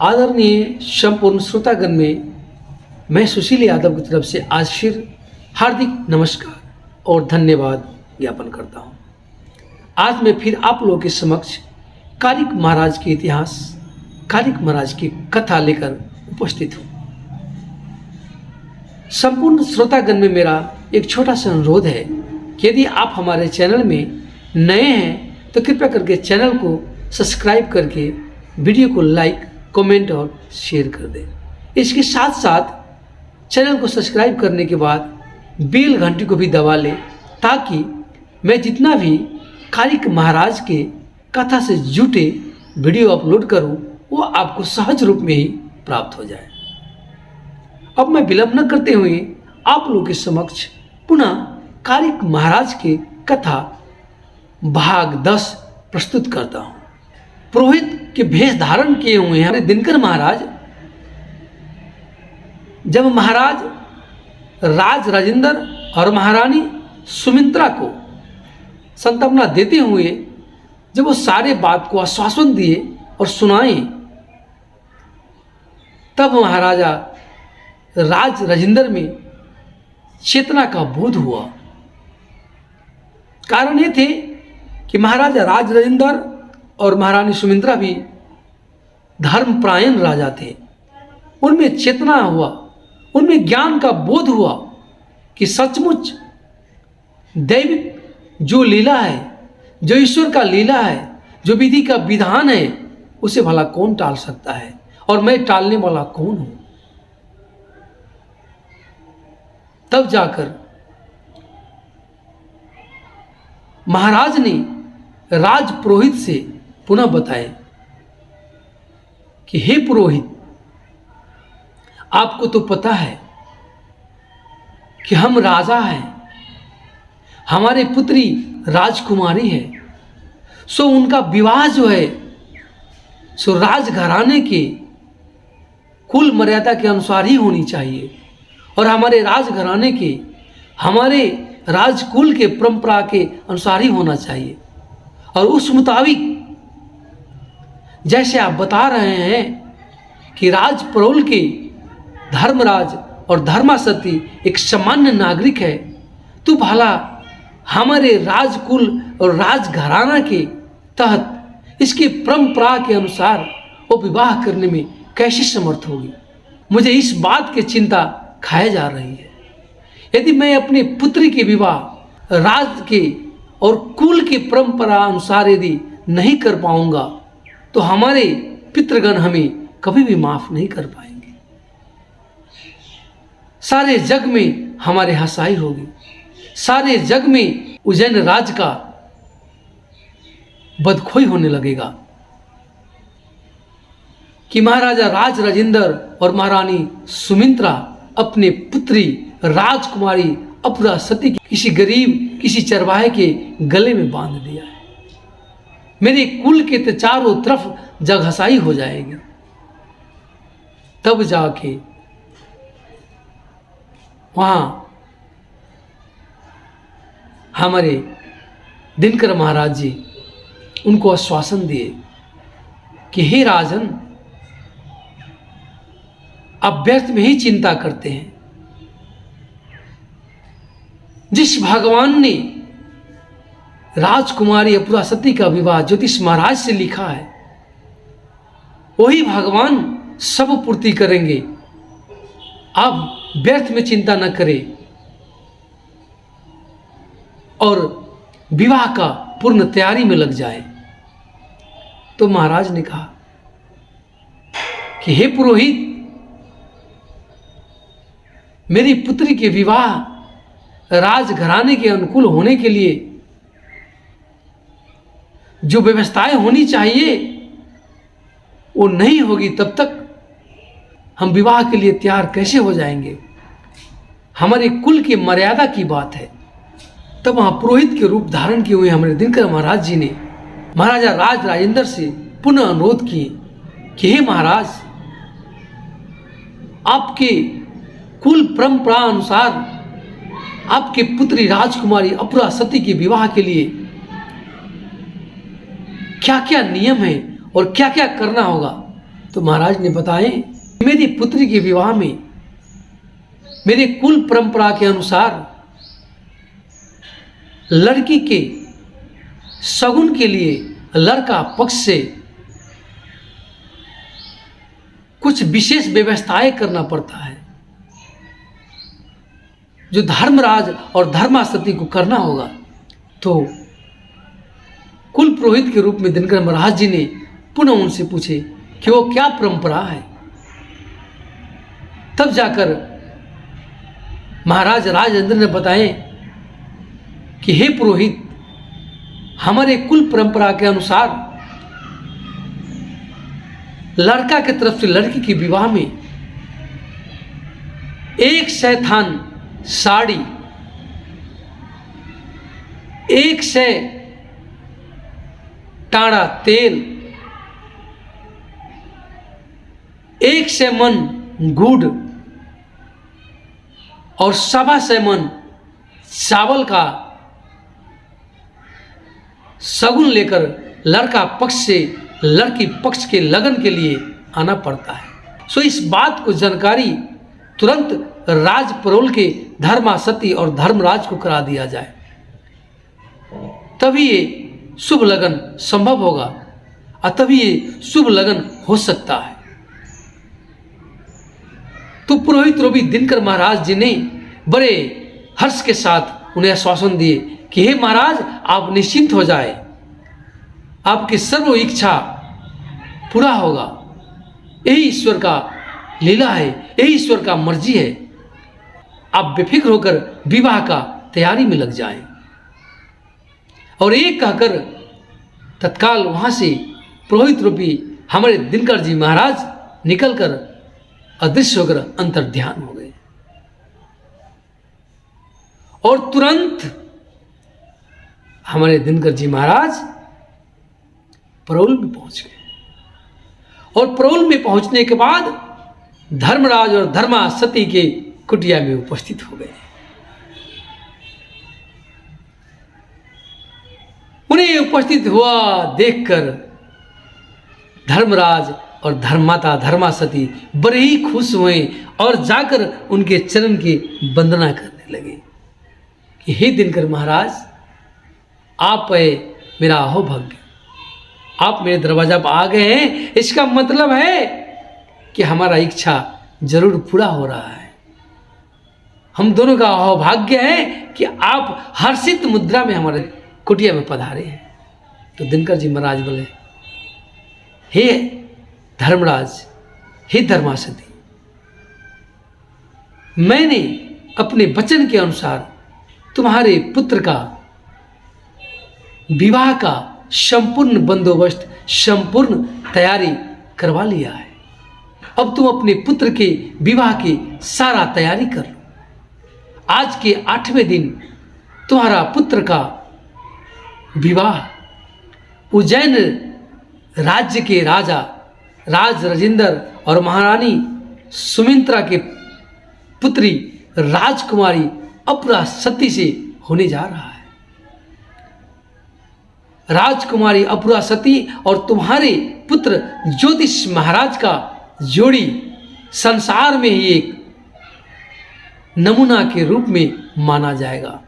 आदरणीय संपूर्ण श्रोतागण में मैं सुशील यादव की तरफ से आज फिर हार्दिक नमस्कार और धन्यवाद ज्ञापन करता हूँ। आज मैं फिर आप लोगों के समक्ष कारिक महाराज के इतिहास, कारिक महाराज की कथा लेकर उपस्थित हूँ। संपूर्ण श्रोतागण में मेरा एक छोटा सा अनुरोध है कि यदि आप हमारे चैनल में नए हैं तो कृपया करके चैनल को सब्सक्राइब करके वीडियो को लाइक, कमेंट और शेयर कर दें। इसके साथ साथ चैनल को सब्सक्राइब करने के बाद बेल घंटी को भी दबा लें ताकि मैं जितना भी कारिक महाराज के कथा से जुटे वीडियो अपलोड करूं वो आपको सहज रूप में ही प्राप्त हो जाए। अब मैं विलंब न करते हुए आप लोगों के समक्ष पुनः कारिक महाराज के कथा भाग 10 प्रस्तुत करता हूँ। पुरोहित के भेष धारण किए हुए हैं हमारे दिनकर महाराज जब महाराज राज राजेंद्र और महारानी सुमित्रा को सांत्वना देते हुए जब वो सारे बात को आश्वासन दिए और सुनाए, तब महाराजा राज राजेंद्र में चेतना का बोध हुआ। कारण ये थे कि महाराजा राज राजेंद्र और महारानी सुमित्रा भी धर्मपरायण राजा थे। उनमें चेतना हुआ, उनमें ज्ञान का बोध हुआ कि सचमुच दैविक जो लीला है, जो ईश्वर का लीला है, जो विधि का विधान है, उसे भला कौन टाल सकता है और मैं टालने वाला कौन हूं। तब जाकर महाराज ने राज पुरोहित से पुनः बताए कि हे पुरोहित, आपको तो पता है कि हम राजा हैं, हमारे पुत्री राजकुमारी है, सो उनका विवाह जो है सो राजघराने के कुल मर्यादा के अनुसार ही होनी चाहिए और हमारे राजघराने के, हमारे राजकुल के परंपरा के अनुसार ही होना चाहिए। और उस मुताबिक जैसे आप बता रहे हैं कि राजपरोल के धर्मराज और धर्मासती एक सामान्य नागरिक है, तो भला हमारे राजकुल और राजघराना के तहत इसकी परंपरा के अनुसार वो विवाह करने में कैसे समर्थ होगी। मुझे इस बात की चिंता खाया जा रही है। यदि मैं अपनी पुत्री के विवाह राज के और कुल की परंपरा अनुसार यदि नहीं कर पाऊंगा तो हमारे पितृगण हमें कभी भी माफ नहीं कर पाएंगे। सारे जग में हमारे हंसाई होगी, सारे जग में उज्जैन राज का बदखोई होने लगेगा कि महाराजा राज राजेंद्र और महारानी सुमित्रा अपने पुत्री राजकुमारी अपुरा सती किसी गरीब, किसी चरवाहे के गले में बांध दिया है। मेरे कुल के तो चारों तरफ जग हंसाई हो जाएगी। तब जाके वहां हमारे दिनकर महाराज जी उनको आश्वासन दिए कि हे राजन, आप व्यर्थ में ही चिंता करते हैं। जिस भगवान ने राजकुमारी अपुरा सती का विवाह ज्योतिष महाराज से लिखा है, वही भगवान सब पूर्ति करेंगे। आप व्यर्थ में चिंता न करें और विवाह का पूर्ण तैयारी में लग जाए। तो महाराज ने कहा कि हे पुरोहित, मेरी पुत्री के विवाह राजघराने के अनुकूल होने के लिए जो व्यवस्थाएं होनी चाहिए वो नहीं होगी, तब तक हम विवाह के लिए तैयार कैसे हो जाएंगे। हमारे कुल की मर्यादा की बात है। तब वहां पुरोहित के रूप धारण किए हुए हमारे दिनकर महाराज जी ने महाराजा राज राजेंद्र से पुनः अनुरोध किए कि हे महाराज, आपके कुल परंपरा अनुसार आपके पुत्री राजकुमारी अपुरा सती के विवाह के लिए क्या क्या नियम है और क्या क्या करना होगा तो महाराज ने बताए, मेरी पुत्री के विवाह में मेरे कुल परंपरा के अनुसार लड़की के शगुन के लिए लड़का पक्ष से कुछ विशेष व्यवस्थाएं करना पड़ता है, जो धर्मराज और धर्मासती को करना होगा। तो कुल पुरोहित के रूप में दिनकर महाराज जी ने पुनः उनसे पूछे कि वो क्या परंपरा है। तब जाकर महाराज राजेंद्र ने बताए कि हे पुरोहित, हमारे कुल परंपरा के अनुसार लड़का की तरफ से लड़की के विवाह में 100 थान साड़ी, 100 टाड़ा तेल, 100 मन गुड़ और 125 मन चावल का शगुन लेकर लड़का पक्ष से लड़की पक्ष के लगन के लिए आना पड़ता है। सो इस बात को जानकारी तुरंत राज परोल के धर्मासती और धर्मराज को करा दिया जाए, तभी ये शुभ लगन संभव होगा और तभी ये शुभ लगन हो सकता है। तो पुरोहित रूपी दिनकर महाराज जी ने बड़े हर्ष के साथ उन्हें आश्वासन दिए कि हे महाराज, आप निश्चिंत हो जाए, आपकी सर्व इच्छा पूरा होगा। यही ईश्वर का लीला है, यही ईश्वर का मर्जी है। आप बेफिक्र होकर विवाह का तैयारी में लग जाएं। और एक कहकर तत्काल वहां से पुरोहित रूपी हमारे दिनकर जी महाराज निकलकर अदृश्य होकर अंतर्ध्यान हो गए और तुरंत हमारे दिनकर जी महाराज परोल में पहुंच गए। और परोल में पहुंचने के बाद धर्मराज और धर्मासती के कुटिया में उपस्थित हो गए। उन्हें उपस्थित हुआ देखकर धर्मराज और धर्ममाता धर्मासती बड़े ही खुश हुए और जाकर उनके चरण की वंदना करने लगे कि हे दिनकर महाराज, आप मेरा अहोभाग्य, आप मेरे दरवाजा पर आ गए हैं। इसका मतलब है कि हमारा इच्छा जरूर पूरा हो रहा है। हम दोनों का अहोभाग्य है कि आप हर्षित मुद्रा में हमारे कुटिया में पधारे हैं। तो दिनकर जी महाराज बोले, हे धर्मराज, हे धर्मासती, मैंने अपने वचन के अनुसार तुम्हारे पुत्र का विवाह का संपूर्ण बंदोबस्त, संपूर्ण तैयारी करवा लिया है। अब तुम अपने पुत्र के विवाह की सारा तैयारी कर लो। आज के 8वें दिन तुम्हारा पुत्र का विवाह उज्जैन राज्य के राजा राज राजेंद्र और महारानी सुमित्रा के पुत्री राजकुमारी अपरासती से होने जा रहा है। राजकुमारी अपरासती और तुम्हारे पुत्र ज्योतिष महाराज का जोड़ी संसार में ही एक नमूना के रूप में माना जाएगा।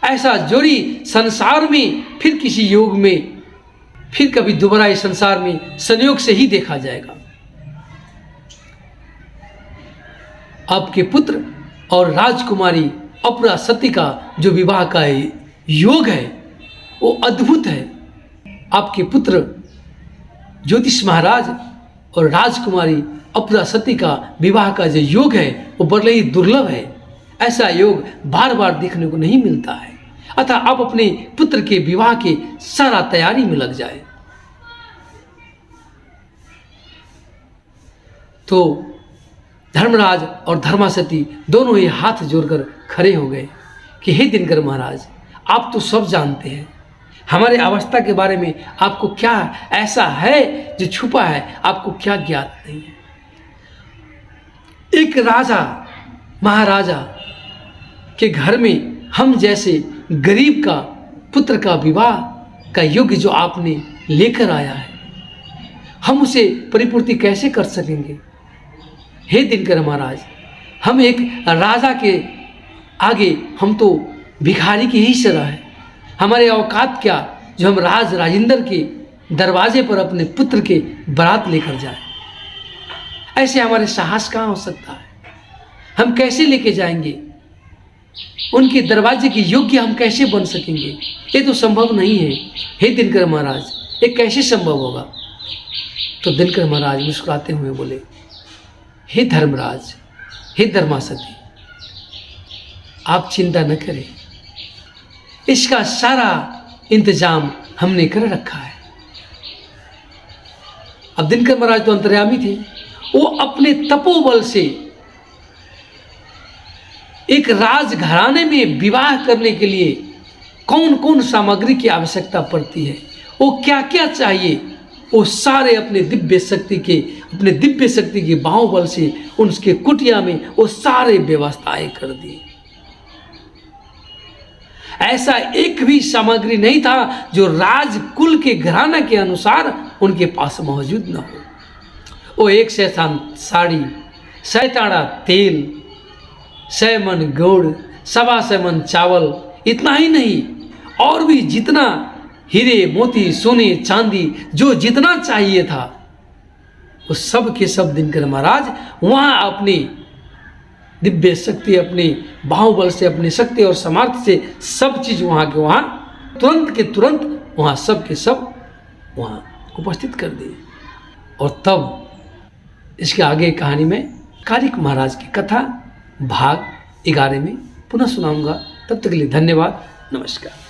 ऐसा जोड़ी संसार में फिर किसी योग में, फिर कभी दोबारा इस संसार में संयोग से ही देखा जाएगा। आपके पुत्र और राजकुमारी अपरासती का जो विवाह का योग है वो अद्भुत है। आपके पुत्र ज्योतिष महाराज और राजकुमारी अपरासती का विवाह का जो योग है वो बड़े ही दुर्लभ है। ऐसा योग बार बार देखने को नहीं मिलता है। अतः आप अपने पुत्र के विवाह के सारा तैयारी में लग जाए। तो धर्मराज और धर्मासती दोनों ही हाथ जोड़कर खड़े हो गए कि हे दिनकर महाराज, आप तो सब जानते हैं, हमारे अवस्था के बारे में आपको क्या ऐसा है जो छुपा है, आपको क्या ज्ञात नहीं है। एक राजा महाराजा के घर में हम जैसे गरीब का पुत्र का विवाह का योग्य जो आपने लेकर आया है, हम उसे परिपूर्ति कैसे कर सकेंगे? हे दिनकर महाराज, हम एक राजा के आगे हम तो भिखारी की ही तरह है। हमारे औकात क्या जो हम राज राजेंद्र के दरवाजे पर अपने पुत्र के बारात लेकर जाए? ऐसे हमारे साहस कहाँ हो सकता है? हम कैसे लेके जाएंगे? उनके दरवाजे के योग्य हम कैसे बन सकेंगे? ये तो संभव नहीं है। हे दिनकर महाराज, ये कैसे संभव होगा? तो दिनकर महाराज मुस्कुराते हुए बोले, हे धर्मराज, हे धर्मासती, आप चिंता न करें, इसका सारा इंतजाम हमने कर रखा है। अब दिनकर महाराज तो अंतर्यामी थे। वो अपने तपोबल से एक राजघराने में विवाह करने के लिए कौन कौन सामग्री की आवश्यकता पड़ती है, वो क्या क्या चाहिए, वो सारे अपने दिव्य शक्ति के बाहुबल से उनके कुटिया में वो सारे व्यवस्थाएं कर दी। ऐसा एक भी सामग्री नहीं था जो राजकुल के घराना के अनुसार उनके पास मौजूद न हो। वो 1 सैतान साड़ी, 7 तेल, 100 मन गुड़, 1.25 मन चावल, इतना ही नहीं और भी जितना हीरे मोती सोने चांदी जो जितना चाहिए था, वो सब के सब दिनकर महाराज वहाँ अपनी दिव्य शक्ति, अपने बाहुबल से, अपनी शक्ति और सामर्थ्य से सब चीज़ वहाँ के वहाँ तुरंत के तुरंत वहाँ सब के सब वहाँ उपस्थित कर दिए। और तब इसके आगे कहानी में कारिक महाराज की कथा भाग 11 में पुनः सुनाऊंगा। तब तक के लिए धन्यवाद, नमस्कार।